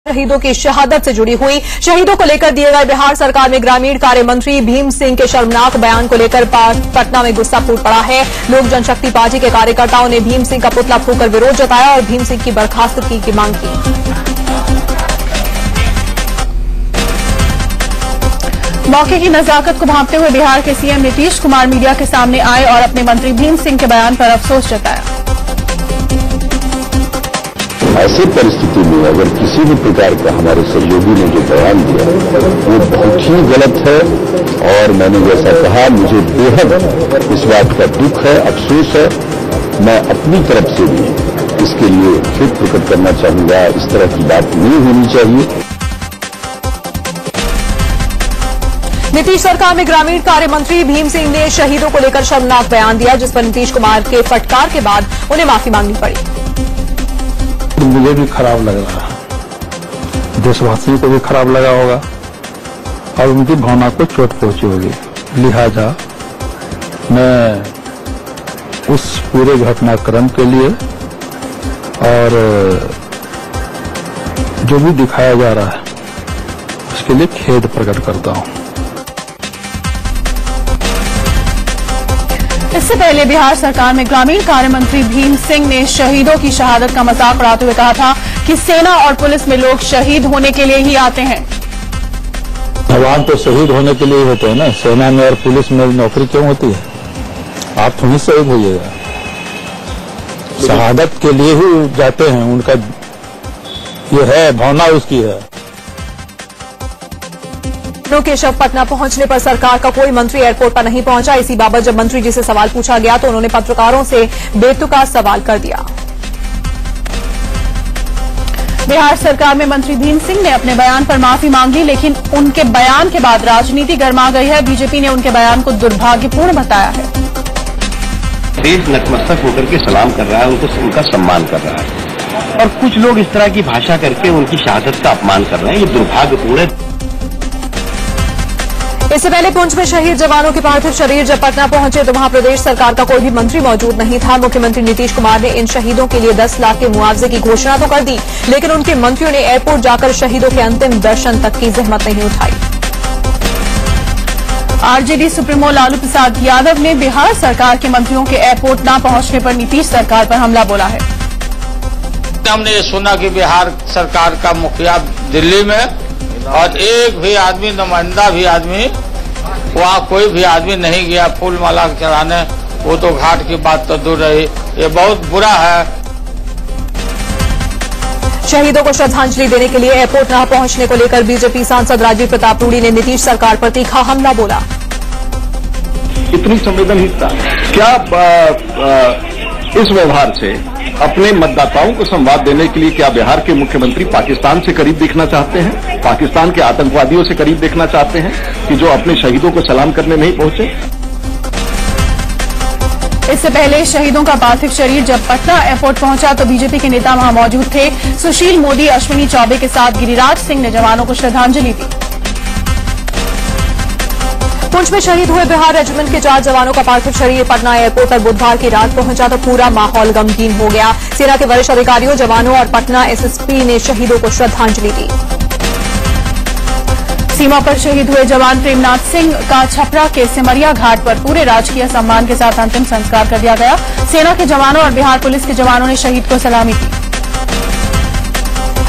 शहीदों की शहादत से जुड़ी हुई शहीदों को लेकर दिए गए बिहार सरकार में ग्रामीण कार्य मंत्री भीम सिंह के शर्मनाक बयान को लेकर पटना में गुस्सा फूट पड़ा है। लोक जनशक्ति पार्टी के कार्यकर्ताओं ने भीम सिंह का पुतला फूंककर विरोध जताया और भीम सिंह की बर्खास्तगी की मांग की। मौके की नजाकत को भांपते हुए बिहार के सीएम नीतीश कुमार मीडिया के सामने आए और अपने मंत्री भीम सिंह के बयान पर अफसोस जताया। ऐसी परिस्थिति में अगर किसी भी प्रकार का हमारे सहयोगी ने जो बयान दिया वो बहुत ही गलत है और मैंने जैसा कहा मुझे बेहद इस बात का दुख है, अफसोस है। मैं अपनी तरफ से भी इसके लिए खेद प्रकट करना चाहूंगा। इस तरह की बात नहीं होनी चाहिए। नीतीश सरकार में ग्रामीण कार्य मंत्री भीम सिंह ने शहीदों को लेकर शर्मनाक बयान दिया, जिस पर नीतीश कुमार के फटकार के बाद उन्हें माफी मांगनी पड़ी। मुझे भी खराब लग रहा है, देशवासियों को भी खराब लगा होगा और उनकी भावना को चोट पहुंची होगी। लिहाजा मैं उस पूरे घटनाक्रम के लिए और जो भी दिखाया जा रहा है उसके लिए खेद प्रकट करता हूं। इससे पहले बिहार सरकार में ग्रामीण कार्य मंत्री भीम सिंह ने शहीदों की शहादत का मजाक उड़ाते हुए कहा था कि सेना और पुलिस में लोग शहीद होने के लिए ही आते हैं। जवान तो शहीद होने के लिए होते हैं ना, सेना में और पुलिस में नौकरी क्यों होती है? आप थोड़ी शहीद होइएगा, शहादत के लिए ही जाते हैं। उनका ये है, भावना उसकी है। के शव पटना पहुंचने पर सरकार का कोई मंत्री एयरपोर्ट पर नहीं पहुंचा। इसी बाबत जब मंत्री जी से सवाल पूछा गया तो उन्होंने पत्रकारों से बेतुका सवाल कर दिया। बिहार सरकार में मंत्री भीम सिंह ने अपने बयान पर माफी मांग ली, लेकिन उनके बयान के बाद राजनीति गर्मा गई है। बीजेपी ने उनके बयान को दुर्भाग्यपूर्ण बताया है। देश नतमस्तक होकर के सलाम कर रहा है, उनका सम्मान कर रहा है और कुछ लोग इस तरह की भाषा करके उनकी शहादत का अपमान कर रहे हैं। ये दुर्भाग्यपूर्ण है। इससे पहले पुंछ में शहीद जवानों के पार्थिव शरीर जब पटना पहुंचे तो वहां प्रदेश सरकार का कोई भी मंत्री मौजूद नहीं था। मुख्यमंत्री नीतीश कुमार ने इन शहीदों के लिए 10 लाख के मुआवजे की घोषणा तो कर दी, लेकिन उनके मंत्रियों ने एयरपोर्ट जाकर शहीदों के अंतिम दर्शन तक की जहमत नहीं उठाई। आरजेडी सुप्रीमो लालू प्रसाद यादव ने बिहार सरकार के मंत्रियों के एयरपोर्ट न पहुंचने पर नीतीश सरकार पर हमला बोला है। हमने ये सुना कि बिहार सरकार का मुखिया दिल्ली में और एक भी आदमी, नुमाइंदा भी आदमी, वहाँ कोई भी आदमी नहीं गया फूल माला चढ़ाने। वो तो घाट की बात तो दूर रही। ये बहुत बुरा है। शहीदों को श्रद्धांजलि देने के लिए एयरपोर्ट न पहुंचने को लेकर बीजेपी सांसद राजीव प्रताप रूडी ने नीतीश सरकार पर तीखा हमला बोला। इतनी संवेदनहीनता क्या इस व्यवहार से अपने मतदाताओं को संवाद देने के लिए क्या बिहार के मुख्यमंत्री पाकिस्तान से करीब देखना चाहते हैं? पाकिस्तान के आतंकवादियों से करीब देखना चाहते हैं कि जो अपने शहीदों को सलाम करने नहीं पहुंचे? इससे पहले शहीदों का पार्थिव शरीर जब पटना एयरपोर्ट पहुंचा तो बीजेपी के नेता वहां मौजूद थे। सुशील मोदी, अश्विनी चौबे के साथ गिरिराज सिंह ने जवानों को श्रद्धांजलि दी। पुंछ में शहीद हुए बिहार रेजिमेंट के 4 जवानों का पार्थिव शरीर पटना एयरपोर्ट पर बुधवार की रात पहुंचा तो पूरा माहौल गमगीन हो गया। सेना के वरिष्ठ अधिकारियों, जवानों और पटना एसएसपी ने शहीदों को श्रद्धांजलि दी। सीमा पर शहीद हुए जवान प्रेमनाथ सिंह का छपरा के सिमरिया घाट पर पूरे राजकीय सम्मान के साथ अंतिम संस्कार कर दिया गया। सेना के जवानों और बिहार पुलिस के जवानों ने शहीद को सलामी दी।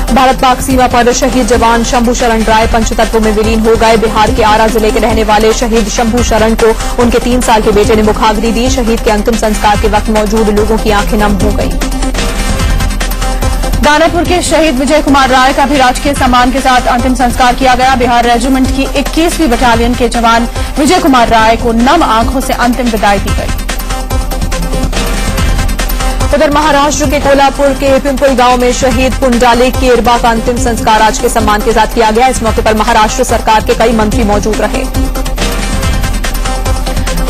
भारत पाक सीमा पर शहीद जवान शंभू शरण राय पंचतत्व में विलीन हो गए। बिहार के आरा जिले के रहने वाले शहीद शंभू शरण को उनके 3 साल के बेटे ने मुखाग्नि दी। शहीद के अंतिम संस्कार के वक्त मौजूद लोगों की आंखें नम हो गईं। दानापुर के शहीद विजय कुमार राय का भी राजकीय सम्मान के साथ अंतिम संस्कार किया गया। बिहार रेजिमेंट की 21वीं बटालियन के जवान विजय कुमार राय को नम आंखों से अंतिम विदाई दी गई। उधर महाराष्ट्र के कोल्हापुर के पिंपल गांव में शहीद पुंडालिक केरबा का अंतिम संस्कार आज के सम्मान के साथ किया गया। इस मौके पर महाराष्ट्र सरकार के कई मंत्री मौजूद रहे।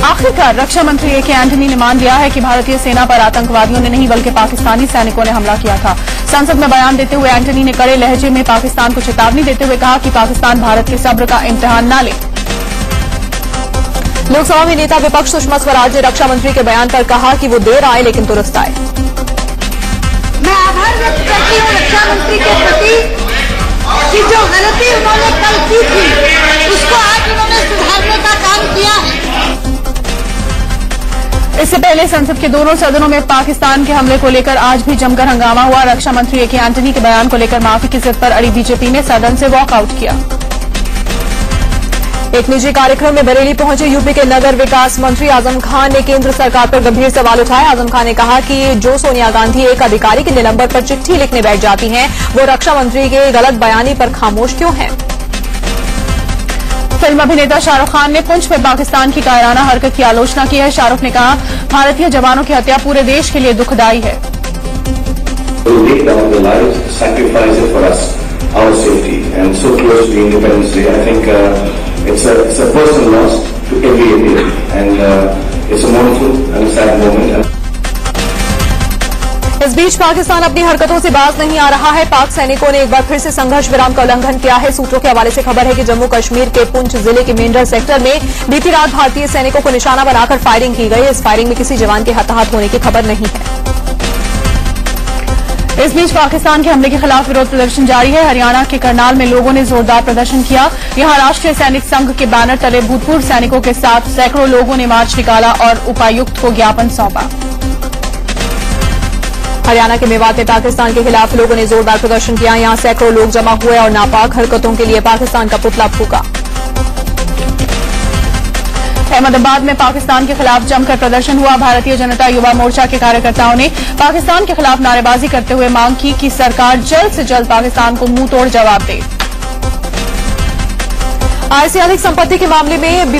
आखिरकार रक्षा मंत्री ए के एंटनी ने मान लिया है कि भारतीय सेना पर आतंकवादियों ने नहीं बल्कि पाकिस्तानी सैनिकों ने हमला किया था। संसद में बयान देते हुए एंटनी ने कड़े लहजे में पाकिस्तान को चेतावनी देते हुए कहा कि पाकिस्तान भारत के सब्र का इम्तिहान न ले। लोकसभा में नेता विपक्ष सुषमा स्वराज ने रक्षा मंत्री के बयान पर कहा कि वो देर आए लेकिन दुरुस्त आए। मैं आभार व्यक्त करती हूँ रक्षा मंत्री के प्रति पहले संसद के दोनों सदनों में पाकिस्तान के हमले को लेकर आज भी जमकर हंगामा हुआ। रक्षा मंत्री ए.के. एंटनी के बयान को लेकर माफी की जिद पर अड़ी बीजेपी ने सदन से वॉकआउट किया। एक निजी कार्यक्रम में बरेली पहुंचे यूपी के नगर विकास मंत्री आजम खान ने केंद्र सरकार पर गंभीर सवाल उठाए। आजम खान ने कहा कि जो सोनिया गांधी एक अधिकारी के निलंबन पर चिट्ठी लिखने बैठ जाती हैं, वो रक्षा मंत्री के गलत बयानी पर खामोश क्यों हैं? फिल्म अभिनेता शाहरुख खान ने पुंछ में पाकिस्तान की कायराना हरकत की आलोचना की है। शाहरुख ने कहा, भारतीय जवानों की हत्या पूरे देश के लिए दुखदायी है। It's a personal loss to every Indian, and it's a mournful and sad moment. इस बीच पाकिस्तान अपनी हरकतों से बाज नहीं आ रहा है। पाक सैनिकों ने एक बार फिर से संघर्ष विराम का उल्लंघन किया है। सूत्रों के हवाले से खबर है कि जम्मू कश्मीर के पुंछ जिले के मेंढर सेक्टर में बीती रात भारतीय सैनिकों को निशाना बनाकर फायरिंग की गई। इस फायरिंग में किसी जवान के हताहत होने की खबर नहीं है। इस बीच पाकिस्तान के हमले के खिलाफ विरोध प्रदर्शन जारी है। हरियाणा के करनाल में लोगों ने जोरदार प्रदर्शन किया। यहां राष्ट्रीय सैनिक संघ के बैनर तले भूतपूर्व सैनिकों के साथ सैकड़ों लोगों ने मार्च निकाला और उपायुक्त को ज्ञापन सौंपा। हरियाणा के मेवात में पाकिस्तान के खिलाफ लोगों ने जोरदार प्रदर्शन किया। यहां सैकड़ों लोग जमा हुए और नापाक हरकतों के लिए पाकिस्तान का पुतला फूंका। अहमदाबाद में पाकिस्तान के खिलाफ जमकर प्रदर्शन हुआ। भारतीय जनता युवा मोर्चा के कार्यकर्ताओं ने पाकिस्तान के खिलाफ नारेबाजी करते हुए मांग की कि सरकार जल्द से जल्द पाकिस्तान को मुंह तोड़ जवाब दे। आय से अधिक संपत्ति के मामले में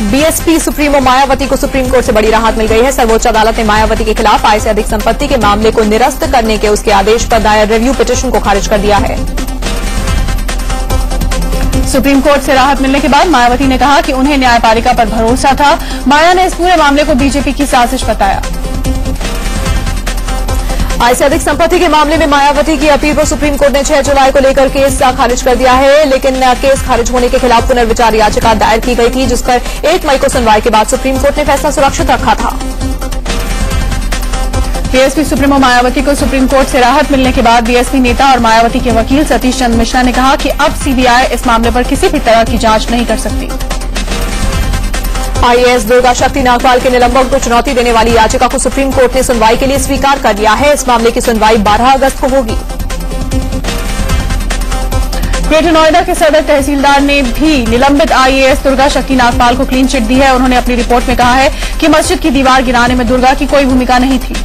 बीएसपी सुप्रीमो मायावती को सुप्रीम कोर्ट से बड़ी राहत मिल गई है। सर्वोच्च अदालत ने मायावती के खिलाफ आय से अधिक संपत्ति के मामले को निरस्त करने के उसके आदेश पर दायर रिव्यू पिटीशन को खारिज कर दिया है। सुप्रीम कोर्ट से राहत मिलने के बाद मायावती ने कहा कि उन्हें न्यायपालिका पर भरोसा था। माया ने इस पूरे मामले को बीजेपी की साजिश बताया। आय से अधिक संपत्ति के मामले में मायावती की अपील पर सुप्रीम कोर्ट ने 6 जुलाई को लेकर केस खारिज कर दिया है, लेकिन केस खारिज होने के खिलाफ पुनर्विचार याचिका दायर की गई थी, जिस पर 1 मई को सुनवाई के बाद सुप्रीम कोर्ट ने फैसला सुरक्षित रखा था। बीएसपी सुप्रीमो मायावती को सुप्रीम कोर्ट से राहत मिलने के बाद बीएसपी नेता और मायावती के वकील सतीश चंद्र मिश्रा ने कहा कि अब सीबीआई इस मामले पर किसी भी तरह की जांच नहीं कर सकती। आईएएस दुर्गा शक्ति नागपाल के निलंबन को चुनौती देने वाली याचिका को सुप्रीम कोर्ट ने सुनवाई के लिए स्वीकार कर लिया है। इस मामले की सुनवाई 12 अगस्त को होगी। ग्रेटर नोएडा के सदर तहसीलदार ने भी निलंबित आईएएस दुर्गा शक्ति नागपाल को क्लीन चिट दी है। उन्होंने अपनी रिपोर्ट में कहा है कि मस्जिद की दीवार गिराने में दुर्गा की कोई भूमिका नहीं थी।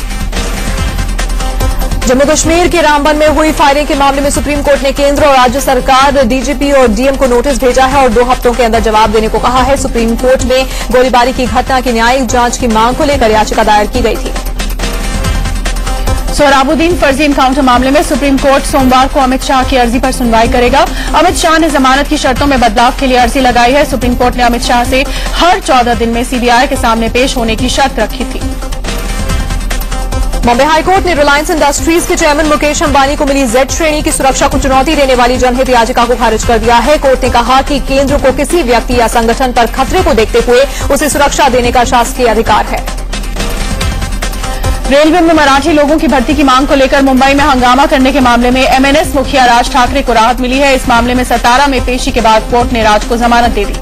जम्मू कश्मीर के रामबन में हुई फायरिंग के मामले में सुप्रीम कोर्ट ने केंद्र और राज्य सरकार, डीजीपी और डीएम को नोटिस भेजा है और 2 हफ्तों के अंदर जवाब देने को कहा है। सुप्रीम कोर्ट में गोलीबारी की घटना की न्यायिक जांच की मांग को लेकर याचिका दायर की गई थी। सोहराबुद्दीन फर्जी इनकाउंटर मामले में सुप्रीम कोर्ट सोमवार को अमित शाह की अर्जी पर सुनवाई करेगा। अमित शाह ने जमानत की शर्तों में बदलाव के लिए अर्जी लगाई है। सुप्रीम कोर्ट ने अमित शाह से हर 14 दिन में सीबीआई के सामने पेश होने की शर्त रखी थी। बॉम्बे हाईकोर्ट ने रिलायंस इंडस्ट्रीज के चेयरमैन मुकेश अंबानी को मिली जेड श्रेणी की सुरक्षा को चुनौती देने वाली जनहित याचिका को खारिज कर दिया है। कोर्ट ने कहा कि केंद्र को किसी व्यक्ति या संगठन पर खतरे को देखते हुए उसे सुरक्षा देने का शासकीय अधिकार है। रेलवे में मराठी लोगों की भर्ती की मांग को लेकर मुंबई में हंगामा करने के मामले में एमएनएस मुखिया राज ठाकरे को राहत मिली है। इस मामले में 17 में पेशी के बाद कोर्ट ने राज को जमानत दे दी।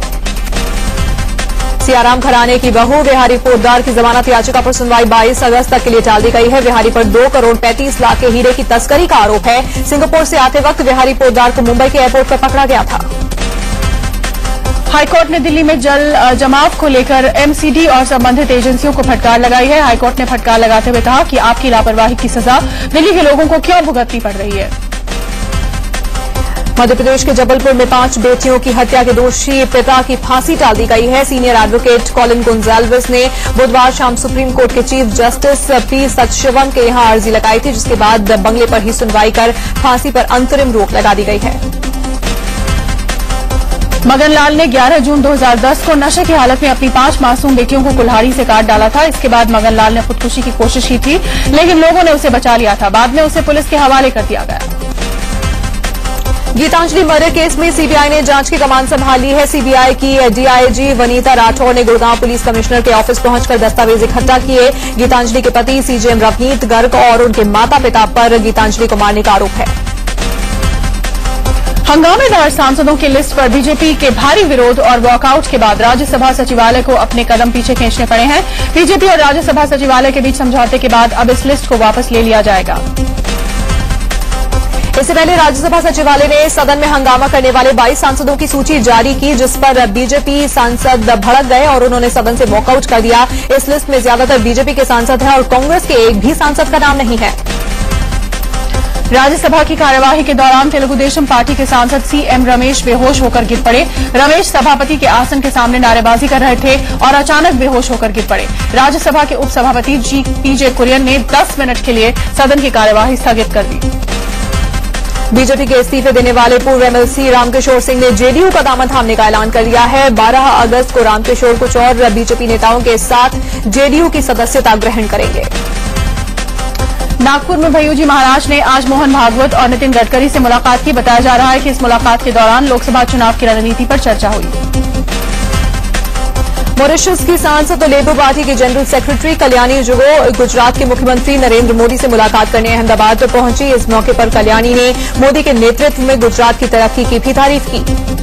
सियाराम घराने की बहू विहारी पोद्दार की जमानत याचिका पर सुनवाई 22 अगस्त तक के लिए टाल दी गई है। विहारी पर 2 करोड़ 35 लाख के हीरे की तस्करी का आरोप है। सिंगापुर से आते वक्त विहारी पोद्दार को मुंबई के एयरपोर्ट पर पकड़ा गया था। हाईकोर्ट ने दिल्ली में जल जमाव को लेकर एमसीडी और संबंधित एजेंसियों को फटकार लगाई है। हाईकोर्ट ने फटकार लगाते हुए कहा कि आपकी लापरवाही की सजा दिल्ली के लोगों को क्यों भुगतनी पड़ रही है। मध्य प्रदेश के जबलपुर में 5 बेटियों की हत्या के दोषी पिता की फांसी टाल दी गई है। सीनियर एडवोकेट कॉलिन गोंजाल्विस ने बुधवार शाम सुप्रीम कोर्ट के चीफ जस्टिस पी सचिवम के यहां अर्जी लगाई थी, जिसके बाद बंगले पर ही सुनवाई कर फांसी पर अंतरिम रोक लगा दी गई है। मगन लाल ने 11 जून 2010 को नशे की हालत में अपनी 5 मासूम बेटियों को कुल्हाड़ी से काट डाला था। इसके बाद मगन लाल ने खुदकुशी की कोशिश की थी, लेकिन लोगों ने उसे बचा लिया था। बाद में उसे पुलिस के हवाले कर दिया गया। गीतांजलि मर्डर केस में सीबीआई ने जांच की कमान संभाल ली है। सीबीआई की डीआईजी वनीता राठौर ने गुड़गांव पुलिस कमिश्नर के ऑफिस पहुंचकर दस्तावेज इकट्ठा किए। गीतांजलि के पति सीजेएम रवनीत गर्ग और उनके माता पिता पर गीतांजलि को मारने का आरोप है। हंगामेदार सांसदों की लिस्ट पर बीजेपी के भारी विरोध और वॉकआउट के बाद राज्यसभा सचिवालय को अपने कदम पीछे खींचने पड़े हैं। बीजेपी और राज्यसभा सचिवालय के बीच समझौते के बाद अब इस लिस्ट को वापस ले लिया जाएगा। इससे पहले राज्यसभा सचिवालय ने सदन में हंगामा करने वाले 22 सांसदों की सूची जारी की, जिस पर बीजेपी सांसद भड़क गए और उन्होंने सदन से वॉकआउट कर दिया। इस लिस्ट में ज्यादातर बीजेपी के सांसद हैं और कांग्रेस के एक भी सांसद का नाम नहीं है। राज्यसभा की कार्यवाही के दौरान तेलुगु देशम पार्टी के सांसद सीएम रमेश बेहोश होकर गिर पड़े। रमेश सभापति के आसन के सामने नारेबाजी कर रहे थे और अचानक बेहोश होकर गिर पड़े। राज्यसभा के उपसभापति पीजे कुरियन ने 10 मिनट के लिए सदन की कार्यवाही स्थगित कर दी। बीजेपी के इस्तीफे देने वाले पूर्व एमएलसी रामकिशोर सिंह ने जेडीयू का दामन थामने का ऐलान कर दिया है। 12 अगस्त को रामकिशोर कुछ और बीजेपी नेताओं के साथ जेडीयू की सदस्यता ग्रहण करेंगे। नागपुर में भय्यूजी महाराज ने आज मोहन भागवत और नितिन गडकरी से मुलाकात की। बताया जा रहा है कि इस मुलाकात के दौरान लोकसभा चुनाव की रणनीति पर चर्चा हुई। मॉरिशस की सांसद और लेबर पार्टी की जनरल सेक्रेटरी कल्याणी जुगो गुजरात के मुख्यमंत्री नरेंद्र मोदी से मुलाकात करने अहमदाबाद पहुंची। इस मौके पर कल्याणी ने मोदी के नेतृत्व में गुजरात की तरक्की की भी तारीफ की।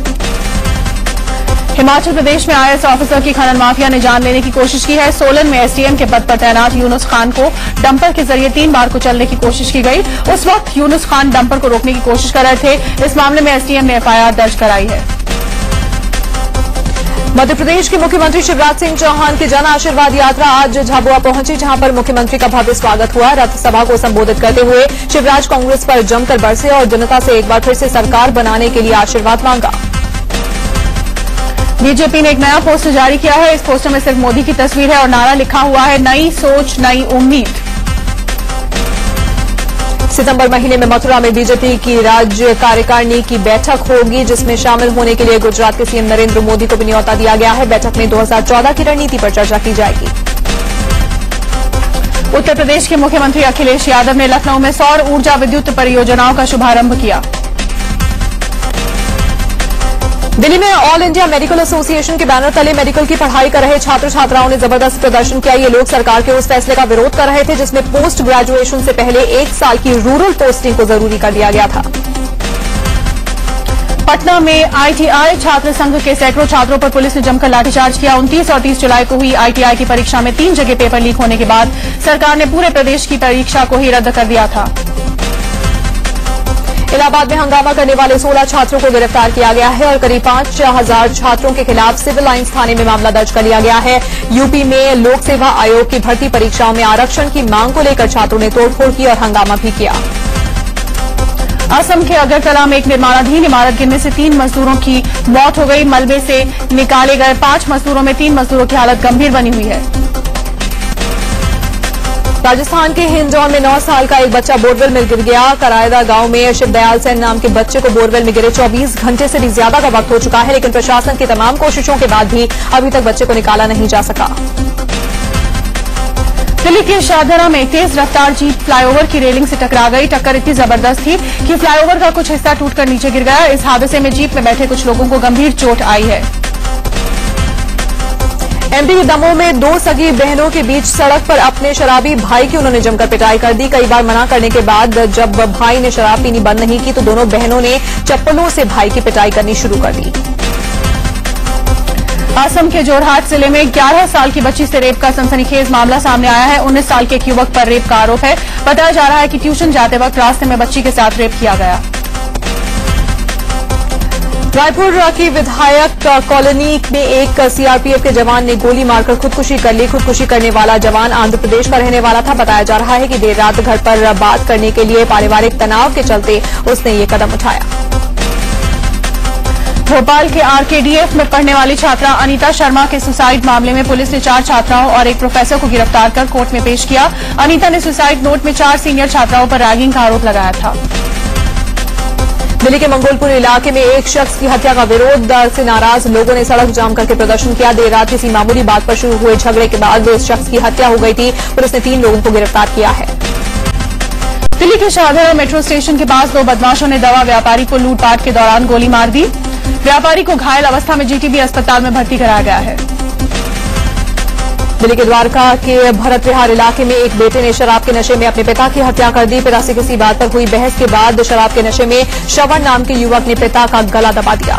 हिमाचल प्रदेश में आईएएस ऑफिसर की खनन माफिया ने जान लेने की कोशिश की है। सोलन में एसडीएम के पद पर तैनात यूनुस खान को डंपर के जरिए 3 बार कुचलने की कोशिश की गई। उस वक्त यूनुस खान डंपर को रोकने की कोशिश कर रहे थे। इस मामले में एसडीएम ने एफआईआर दर्ज कराई है। मध्य प्रदेश के मुख्यमंत्री शिवराज सिंह चौहान की जन आशीर्वाद यात्रा आज झाबुआ पहुंची, जहां पर मुख्यमंत्री का भव्य स्वागत हुआ। रथ सभा को संबोधित करते हुए शिवराज कांग्रेस पर जमकर बरसे और जनता से एक बार फिर से सरकार बनाने के लिए आशीर्वाद मांगा। बीजेपी ने एक नया पोस्टर जारी किया है। इस पोस्टर में सिर्फ मोदी की तस्वीर है और नारा लिखा हुआ है, नई सोच नई उम्मीद। सितंबर महीने में मथुरा में बीजेपी की राज्य कार्यकारिणी की बैठक होगी, जिसमें शामिल होने के लिए गुजरात के सीएम नरेंद्र मोदी को भी न्योता दिया गया है। बैठक में 2014 की रणनीति पर चर्चा की जाएगी। उत्तर प्रदेश के मुख्यमंत्री अखिलेश यादव ने लखनऊ में सौर ऊर्जा विद्युत परियोजनाओं का शुभारंभ किया। दिल्ली में ऑल इंडिया मेडिकल एसोसिएशन के बैनर तले मेडिकल की पढ़ाई कर रहे छात्र छात्राओं ने जबरदस्त प्रदर्शन किया। ये लोग सरकार के उस फैसले का विरोध कर रहे थे जिसमें पोस्ट ग्रेजुएशन से पहले 1 साल की रूरल पोस्टिंग को जरूरी कर दिया गया था। पटना में आईटीआई छात्र संघ के सैकड़ों छात्रों पर पुलिस ने जमकर लाठीचार्ज किया। 29 और 30 जुलाई को हुई आईटीआई की परीक्षा में 3 जगह पेपर लीक होने के बाद सरकार ने पूरे प्रदेश की परीक्षा को ही रद्द कर दिया था। इलाहाबाद में हंगामा करने वाले 16 छात्रों को गिरफ्तार किया गया है और करीब 5000 छात्रों के खिलाफ सिविल लाइंस थाने में मामला दर्ज कर लिया गया है। यूपी में लोक सेवा आयोग की भर्ती परीक्षाओं में आरक्षण की मांग को लेकर छात्रों ने तोड़फोड़ की और हंगामा भी किया। असम के अगरतला में एक निर्माणाधीन इमारत गिरने से 3 मजदूरों की मौत हो गई। मलबे से निकाले गए 5 मजदूरों में 3 मजदूरों की हालत गंभीर बनी हुई है। राजस्थान के हिंडौन में 9 साल का एक बच्चा बोरवेल में गिर गया। करायदा गांव में शिवदयाल सेन नाम के बच्चे को बोरवेल में गिरे 24 घंटे से भी ज्यादा का वक्त हो चुका है, लेकिन प्रशासन की तमाम कोशिशों के बाद भी अभी तक बच्चे को निकाला नहीं जा सका। दिल्ली के शाहदरा में तेज रफ्तार जीप फ्लाईओवर की रेलिंग से टकरा गई। टक्कर इतनी जबरदस्त थी कि फ्लाईओवर का कुछ हिस्सा टूटकर नीचे गिर गया। इस हादसे में जीप में बैठे कुछ लोगों को गंभीर चोट आई है। एमपी के दमोह में 2 सगी बहनों के बीच सड़क पर अपने शराबी भाई की उन्होंने जमकर पिटाई कर दी। कई बार मना करने के बाद जब भाई ने शराब पीनी बंद नहीं की तो दोनों बहनों ने चप्पलों से भाई की पिटाई करनी शुरू कर दी। असम के जोरहाट जिले में 11 साल की बच्ची से रेप का सनसनीखेज मामला सामने आया है। 19 साल के एक युवक पर रेप का आरोप है। बताया जा रहा है कि ट्यूशन जाते वक्त रास्ते में बच्ची के साथ रेप किया गया। रायपुर की विधायक कॉलोनी में एक सीआरपीएफ के जवान ने गोली मारकर खुदकुशी कर ली। खुदकुशी करने वाला जवान आंध्र प्रदेश का रहने वाला था। बताया जा रहा है कि देर रात घर पर बात करने के लिए पारिवारिक तनाव के चलते उसने ये कदम उठाया। भोपाल के आरकेडीएफ में पढ़ने वाली छात्रा अनीता शर्मा के सुसाइड मामले में पुलिस ने 4 छात्राओं और एक प्रोफेसर को गिरफ्तार कर कोर्ट में पेश किया। अनीता ने सुसाइड नोट में 4 सीनियर छात्राओं पर रैगिंग का आरोप लगाया था। दिल्ली के मंगोलपुर इलाके में एक शख्स की हत्या का विरोध से नाराज लोगों ने सड़क जाम करके प्रदर्शन किया। देर रात किसी मामूली बात पर शुरू हुए झगड़े के बाद इस शख्स की हत्या हो गई थी। पुलिस ने 3 लोगों को गिरफ्तार किया है। दिल्ली के शाहदरा मेट्रो स्टेशन के पास 2 बदमाशों ने दवा व्यापारी को लूटपाट के दौरान गोली मार दी। व्यापारी को घायल अवस्था में जीटीबी अस्पताल में भर्ती कराया गया है। दिल्ली के द्वारका के भरत विहार इलाके में एक बेटे ने शराब के नशे में अपने पिता की हत्या कर दी। पिता से किसी बात पर हुई बहस के बाद शराब के नशे में श्रवण नाम के युवक ने पिता का गला दबा दिया।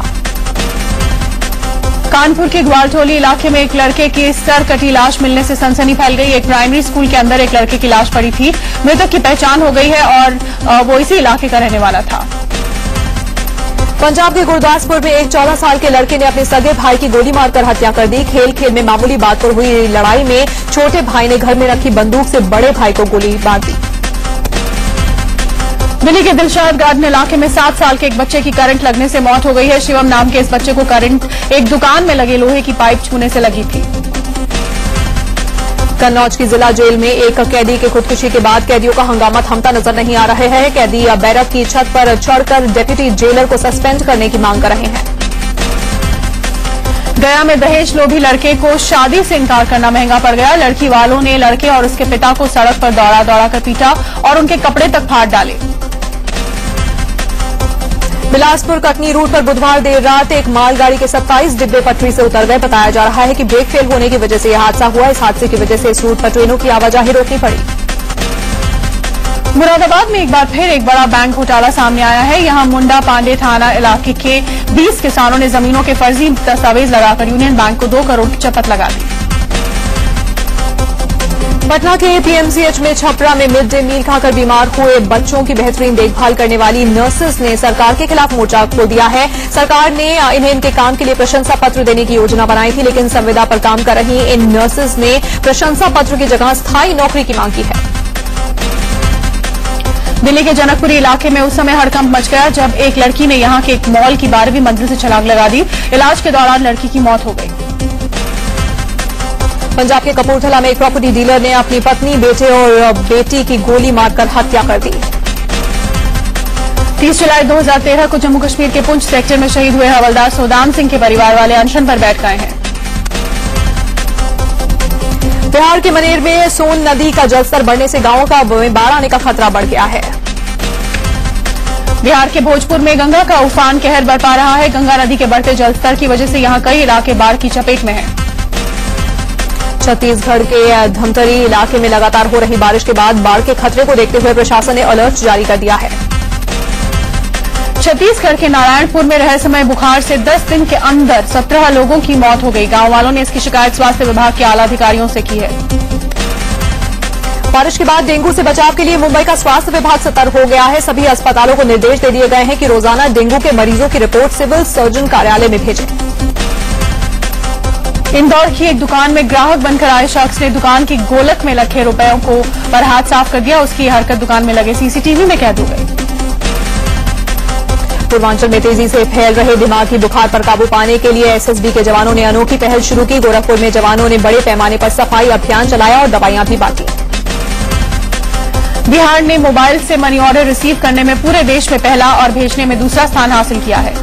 कानपुर के ग्वालटोली इलाके में एक लड़के की सर कटी लाश मिलने से सनसनी फैल गई। एक प्राइमरी स्कूल के अंदर एक लड़के की लाश पड़ी थी। मृतक की पहचान हो गई है और वो इसी इलाके का रहने वाला था। पंजाब के गुरदासपुर में एक 14 साल के लड़के ने अपने सगे भाई की गोली मारकर हत्या कर दी। खेल खेल में मामूली बात पर हुई लड़ाई में छोटे भाई ने घर में रखी बंदूक से बड़े भाई को गोली मार दी। दिल्ली के दिलशाद गार्डन इलाके में 7 साल के एक बच्चे की करंट लगने से मौत हो गई है। शिवम नाम के इस बच्चे को करंट एक दुकान में लगे लोहे की पाइप छूने से लगी थी। कन्नौज की जिला जेल में एक कैदी के खुदकुशी के बाद कैदियों का हंगामा थमता नजर नहीं आ रहा है। कैदी बैरक की छत पर चढ़कर डिप्टी जेलर को सस्पेंड करने की मांग कर रहे हैं। गया में दहेज लोभी लड़के को शादी से इनकार करना महंगा पड़ गया। लड़की वालों ने लड़के और उसके पिता को सड़क पर दौड़ा दौड़ा कर पीटा और उनके कपड़े तक फाड़ डाले। बिलासपुर कटनी रूट पर बुधवार देर रात एक मालगाड़ी के 27 डिब्बे पटरी से उतर गए। बताया जा रहा है कि ब्रेक फेल होने की वजह से यह हादसा हुआ। इस हादसे की वजह से इस रूट पर ट्रेनों की आवाजाही रोकनी पड़ी। मुरादाबाद में एक बार फिर एक बड़ा बैंक घोटाला सामने आया है। यहां मुंडा पांडे थाना इलाके के 20 किसानों ने जमीनों के फर्जी दस्तावेज लगाकर यूनियन बैंक को 2 करोड़ की चपत लगा दी। पटना के पीएमसीएच में छपरा में मिड डे मील खाकर बीमार हुए बच्चों की बेहतरीन देखभाल करने वाली नर्सेस ने सरकार के खिलाफ मोर्चा खोल दिया है। सरकार ने इन्हें इनके काम के लिए प्रशंसा पत्र देने की योजना बनाई थी, लेकिन संविदा पर काम कर रही इन नर्सेस ने प्रशंसा पत्र की जगह स्थायी नौकरी की मांग की है। दिल्ली के जनकपुरी इलाके में उस समय हड़कंप मच गया जब एक लड़की ने यहां के एक मॉल की 12वीं मंजिल से छलांग लगा दी। इलाज के दौरान लड़की की मौत हो गई। पंजाब के कपूरथला में एक प्रॉपर्टी डीलर ने अपनी पत्नी, बेटे और बेटी की गोली मारकर हत्या कर दी। 30 जुलाई 2013 को जम्मू कश्मीर के पुंछ सेक्टर में शहीद हुए हवलदार सोदान सिंह के परिवार वाले अनशन पर बैठ गए हैं। बिहार के मनेर में सोन नदी का जलस्तर बढ़ने से गांवों का बाढ़ आने का खतरा बढ़ गया है। बिहार के भोजपुर में गंगा का उफान कहर बरपा रहा है। गंगा नदी के बढ़ते जलस्तर की वजह से यहां कई इलाके बाढ़ की चपेट में हैं। छत्तीसगढ़ के धमतरी इलाके में लगातार हो रही बारिश के बाद बाढ़ के खतरे को देखते हुए प्रशासन ने अलर्ट जारी कर दिया है। छत्तीसगढ़ के नारायणपुर में रहस्यमय बुखार से 10 दिन के अंदर 17 लोगों की मौत हो गई। गांव वालों ने इसकी शिकायत स्वास्थ्य विभाग के आला अधिकारियों से की है। बारिश के बाद डेंगू से बचाव के लिए मुंबई का स्वास्थ्य विभाग सतर्क हो गया है। सभी अस्पतालों को निर्देश दे दिए गए हैं कि रोजाना डेंगू के मरीजों की रिपोर्ट सिविल सर्जन कार्यालय में भेजें। इंदौर की एक दुकान में ग्राहक बनकर आए शख्स ने दुकान की गोलक में रखे रुपयों को पर हाथ साफ कर दिया। उसकी हरकत दुकान में लगे सीसीटीवी में कैद हो गई। पूर्वांचल में तेजी से फैल रहे दिमागी बुखार पर काबू पाने के लिए एसएसबी के जवानों ने अनोखी पहल शुरू की। गोरखपुर में जवानों ने बड़े पैमाने पर सफाई अभियान चलाया और दवाइयां भी बांटी। बिहार ने मोबाइल से मनी ऑर्डर रिसीव करने में पूरे देश में पहला और भेजने में दूसरा स्थान हासिल किया है।